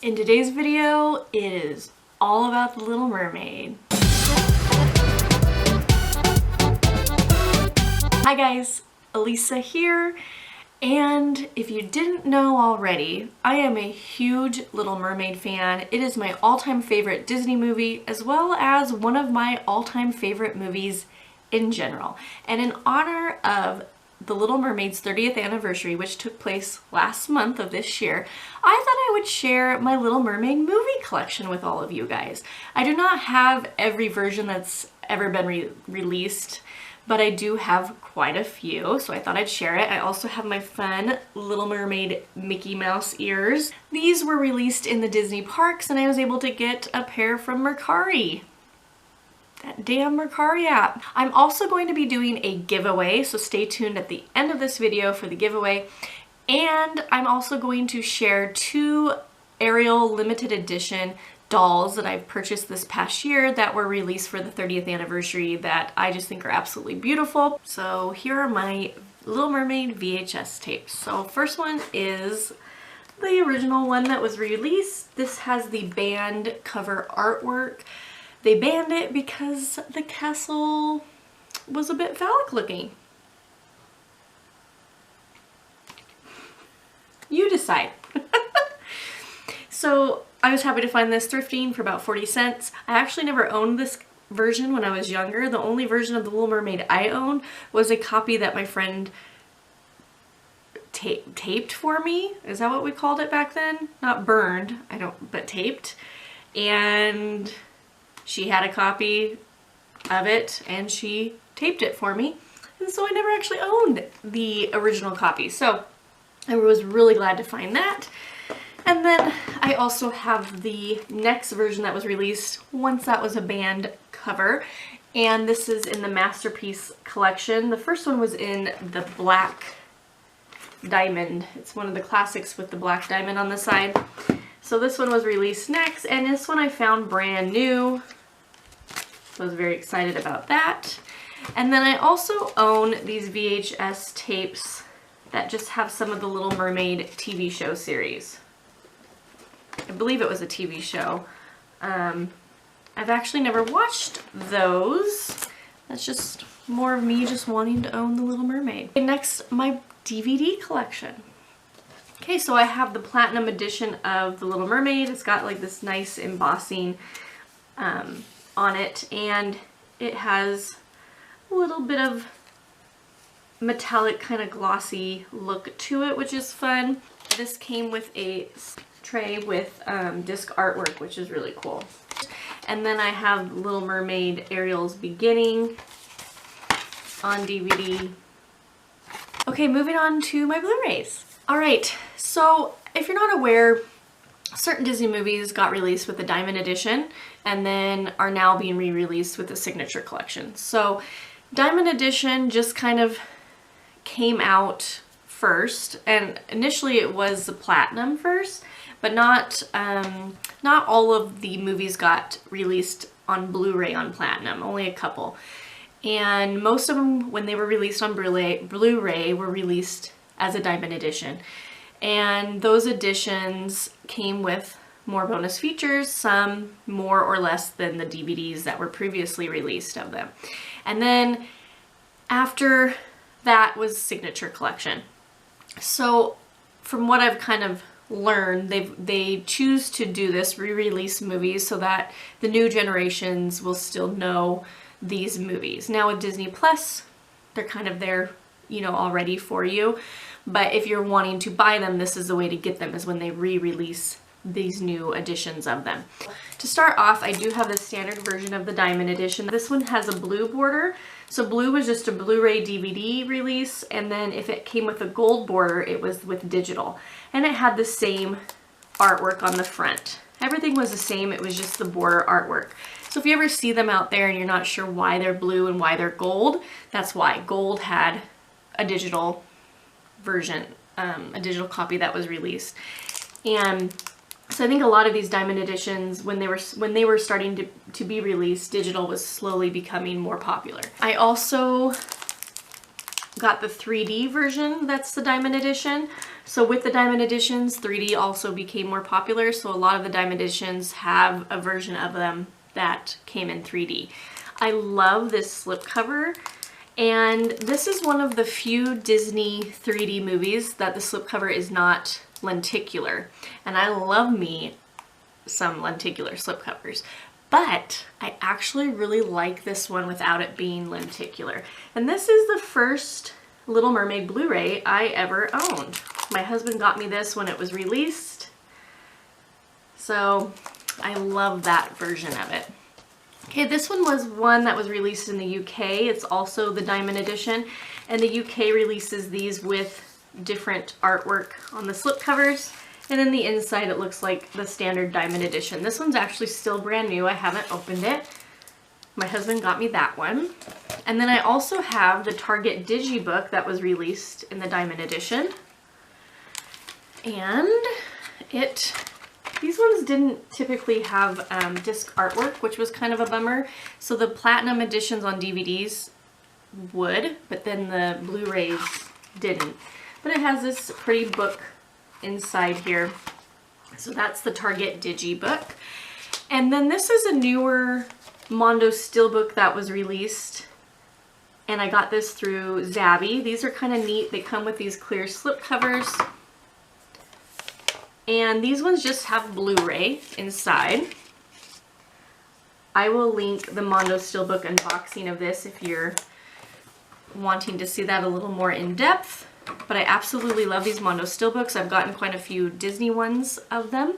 In today's video, it is all about the Little Mermaid. Hi guys, Alisa here, and if you didn't know already, I am a huge Little Mermaid fan. It is my all-time favorite Disney movie, as well as one of my all-time favorite movies in general. And in honor of the Little Mermaid's 30th anniversary, which took place last month of this year, I thought I would share my Little Mermaid movie collection with all of you guys. I do not have every version that's ever been released, but I do have quite a few, so I thought I'd share it. I also have my fun Little Mermaid Mickey Mouse ears. These were released in the Disney parks, and I was able to get a pair from Mercari. That damn Mercari app. I'm also going to be doing a giveaway, so stay tuned at the end of this video for the giveaway. And I'm also going to share 2 Ariel limited edition dolls that I've purchased this past year that were released for the 30th anniversary that I just think are absolutely beautiful. So here are my Little Mermaid VHS tapes. So first one is the original one that was released. This has the band cover artwork. They banned it because the castle was a bit phallic looking. You decide. So I was happy to find this thrifting for about 40 cents. I actually never owned this version when I was younger. The only version of the Little Mermaid I owned was a copy that my friend taped for me. Is that what we called it back then? Not burned, but taped. And she had a copy of it and she taped it for me. And so I never actually owned the original copy. So I was really glad to find that. And then I also have the next version that was released once that was a band cover. And this is in the Masterpiece collection. The first one was in the black diamond. It's one of the classics with the black diamond on the side. So this one was released next, and this one I found brand new. I was very excited about that. And then I also own these VHS tapes that just have some of the Little Mermaid TV show series. I believe it was a TV show. I've actually never watched those. That's just more of me just wanting to own the Little Mermaid. Okay, next, my DVD collection. Okay, so I have the Platinum edition of the Little Mermaid. It's got like this nice embossing on it, and it has a little bit of metallic kind of glossy look to it, which is fun. This came with a tray with disc artwork, which is really cool. And then I have Little Mermaid Ariel's Beginning on DVD. Okay, moving on to my Blu-rays. Alright, so if you're not aware, certain Disney movies got released with the Diamond Edition and then are now being re-released with the Signature Collection. So Diamond Edition just kind of came out first, and initially it was the Platinum first, but not all of the movies got released on Blu-ray on Platinum, only a couple. And most of them, when they were released on Blu-ray were released as a Diamond Edition. And those editions came with more bonus features, some more or less than the DVDs that were previously released of them. And then after that was Signature Collection. So from what I've kind of learned, they choose to do this, re-release movies so that the new generations will still know these movies. Now with Disney Plus, they're kind of there, you know, already for you. But if you're wanting to buy them, this is the way to get them, is when they re-release these new editions of them. To start off, I do have the standard version of the Diamond Edition. This one has a blue border. So blue was just a Blu-ray DVD release, and then if it came with a gold border, it was with digital. And it had the same artwork on the front. Everything was the same, it was just the border artwork. So if you ever see them out there and you're not sure why they're blue and why they're gold, that's why. Gold had a digital version, a digital copy that was released. And so I think a lot of these Diamond Editions, when they were starting to be released, digital was slowly becoming more popular. I also got the 3D version, that's the Diamond Edition. So with the diamond editions, 3D also became more popular, so a lot of the diamond editions have a version of them that came in 3D. I love this slipcover, and this is one of the few Disney 3D movies that the slipcover is not lenticular, and I love me some lenticular slipcovers. But I actually really like this one without it being lenticular. And this is the first Little Mermaid Blu-ray I ever owned. My husband got me this when it was released, so I love that version of it. Okay, this one was one that was released in the UK. It's also the Diamond Edition, and the UK releases these with different artwork on the slipcovers. And then the inside, it looks like the standard Diamond Edition. This one's actually still brand new. I haven't opened it. My husband got me that one. And then I also have the Target Digibook that was released in the Diamond Edition. And these ones didn't typically have disc artwork, which was kind of a bummer. So the Platinum Editions on DVDs would, but then the Blu-rays didn't. But it has this pretty book inside here. So that's the Target Digibook. And then this is a newer Mondo Steelbook that was released, and I got this through Zabby. These are kind of neat. They come with these clear slip covers, and these ones just have Blu-ray inside. I will link the Mondo Steelbook unboxing of this if you're wanting to see that a little more in depth. But I absolutely love these Mondo Steelbooks. I've gotten quite a few Disney ones of them,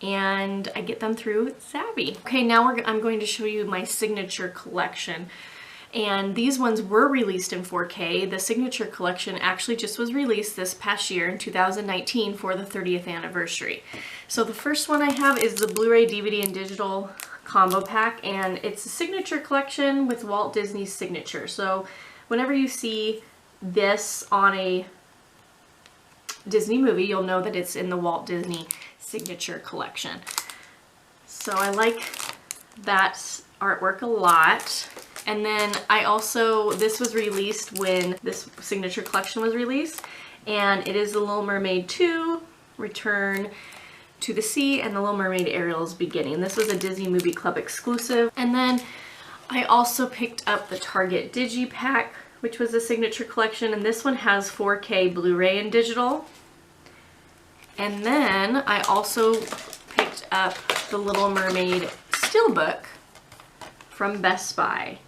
and I get them through Zabby. Okay, now I'm going to show you my signature collection. And these ones were released in 4K. The signature collection actually just was released this past year in 2019 for the 30th anniversary. So the first one I have is the Blu-ray DVD and digital combo pack, and it's a signature collection with Walt Disney's signature. So whenever you see this on a Disney movie, you'll know that it's in the Walt Disney signature collection. So I like that artwork a lot. And then I also, this was released when this signature collection was released, and it is the Little Mermaid 2, Return to the Sea, and the Little Mermaid Ariel's Beginning. This was a Disney Movie Club exclusive. And then I also picked up the Target Digipack, which was a signature collection, and this one has 4K Blu-ray and digital. And then I also picked up the Little Mermaid Steelbook from Best Buy.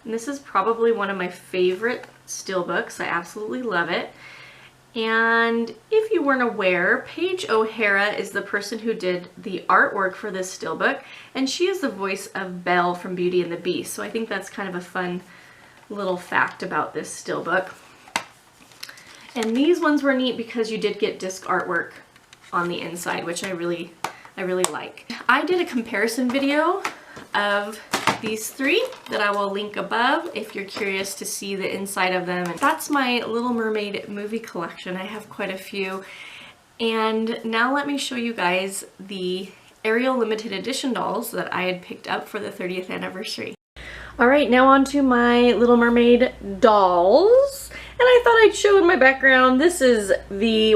And this is probably one of my favorite steelbooks. I absolutely love it. And if you weren't aware, Paige O'Hara is the person who did the artwork for this steelbook, and she is the voice of Belle from Beauty and the Beast. So I think that's kind of a fun little fact about this steelbook. And these ones were neat because you did get disc artwork on the inside, which I really like. I did a comparison video of these three that I will link above if you're curious to see the inside of them. And that's my Little Mermaid movie collection. I have quite a few. And now let me show you guys the Ariel limited edition dolls that I had picked up for the 30th anniversary. Alright, now on to my Little Mermaid dolls. And I thought I'd show in my background, this is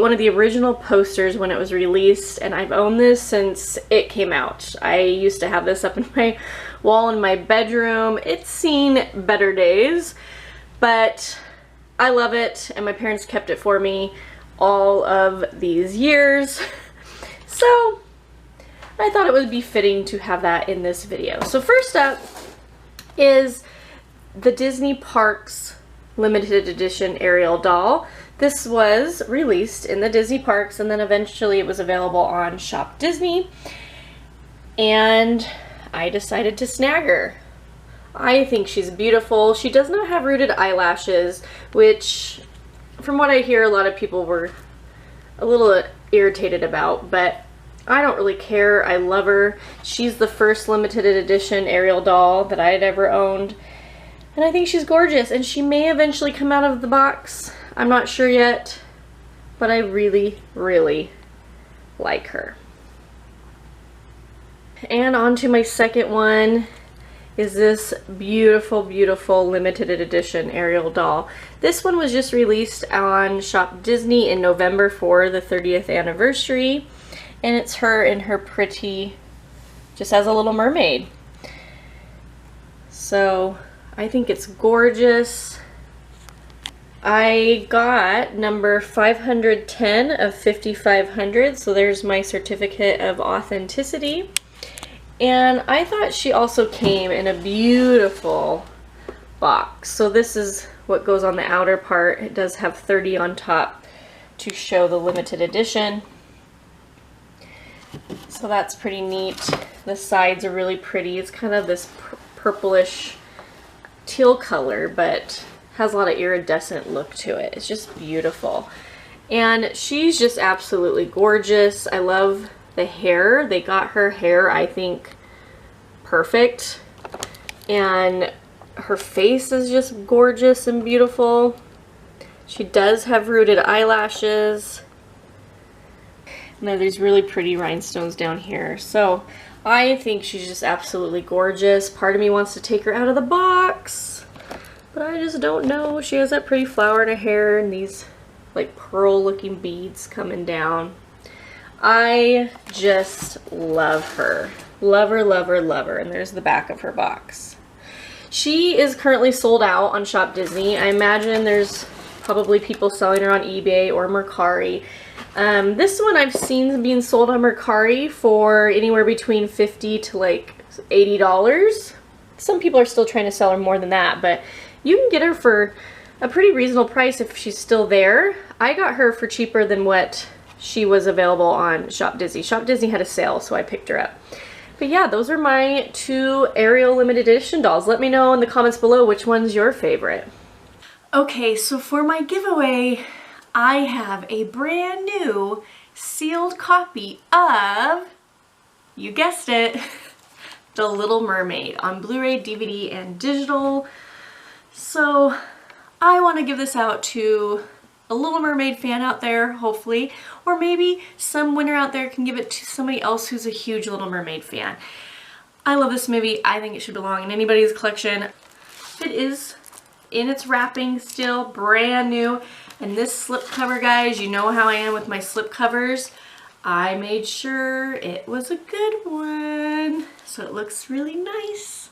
one of the original posters when it was released, and I've owned this since it came out. I used to have this up in my wall in my bedroom. It's seen better days, but I love it, and my parents kept it for me all of these years. So I thought it would be fitting to have that in this video. So first up is the Disney Parks limited edition Ariel doll. This was released in the Disney Parks, and then eventually it was available on Shop Disney, and I decided to snag her. I think she's beautiful. She does not have rooted eyelashes, which from what I hear a lot of people were a little irritated about, but I don't really care. I love her. She's the first limited edition Ariel doll that I had ever owned. And I think she's gorgeous, and she may eventually come out of the box. I'm not sure yet, but I really like her. And on to my second one is this beautiful, beautiful limited edition Ariel doll. This one was just released on Shop Disney in November for the 30th anniversary, and it's her in her pretty, just as a Little Mermaid. So I think it's gorgeous. I got number 510 of 5,500, so there's my certificate of authenticity. And I thought she also came in a beautiful box. So this is what goes on the outer part. It does have 30 on top to show the limited edition. So that's pretty neat. The sides are really pretty. It's kind of this purplish teal color, but has a lot of iridescent look to it. It's just beautiful. And she's just absolutely gorgeous. I love the hair. They got her hair, I think, perfect. And her face is just gorgeous and beautiful. She does have rooted eyelashes. And then there's really pretty rhinestones down here. So I think she's just absolutely gorgeous. Part of me wants to take her out of the box, but I just don't know. She has that pretty flower in her hair and these like pearl looking beads coming down. I just love her. Love her, love her, love her. And there's the back of her box. She is currently sold out on Shop Disney. I imagine there's probably people selling her on eBay or Mercari. This one I've seen being sold on Mercari for anywhere between $50 to like $80. Some people are still trying to sell her more than that, but you can get her for a pretty reasonable price if she's still there. I got her for cheaper than what she was available on Shop Disney. Shop Disney had a sale, so I picked her up. But yeah, those are my two Ariel limited edition dolls. Let me know in the comments below which one's your favorite. Okay, so for my giveaway, I have a brand new sealed copy of, you guessed it, The Little Mermaid on Blu-ray, DVD, and digital. So I want to give this out to a Little Mermaid fan out there, hopefully, or maybe some winner out there can give it to somebody else who's a huge Little Mermaid fan. I love this movie. I think it should belong in anybody's collection. It is in its wrapping still, brand new. And this slip cover, guys, you know how I am with my slip covers. I made sure it was a good one, so it looks really nice.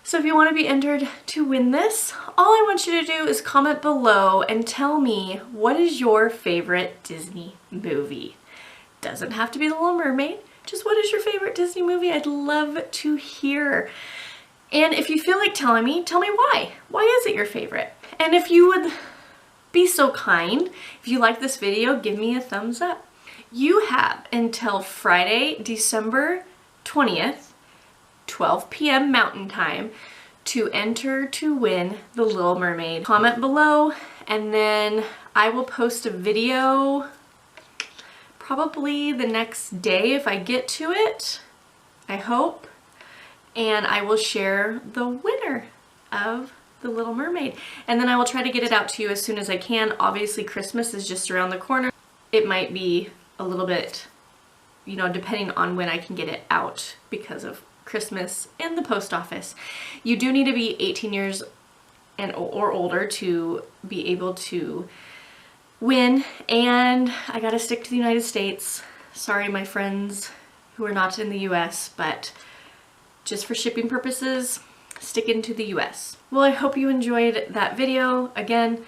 So if you want to be entered to win this, all I want you to do is comment below and tell me what is your favorite Disney movie. Doesn't have to be The Little Mermaid, just what is your favorite Disney movie? I'd love to hear. And if you feel like telling me, tell me why. Why is it your favorite? And if you would be so kind, if you like this video, give me a thumbs up. You have until Friday, December 20th, 12 p.m. Mountain Time to enter to win The Little Mermaid. Comment below and then I will post a video probably the next day if I get to it, I hope, and I will share the winner of The Little Mermaid. And then I will try to get it out to you as soon as I can. Obviously Christmas is just around the corner. It might be a little bit, you know, depending on when I can get it out because of Christmas and the post office. You do need to be 18 years or older to be able to win, and I gotta stick to the United States. Sorry my friends who are not in the US, but just for shipping purposes, stick into the US. Well, I hope you enjoyed that video. Again,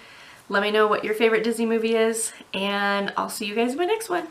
let me know what your favorite Disney movie is, and I'll see you guys in my next one.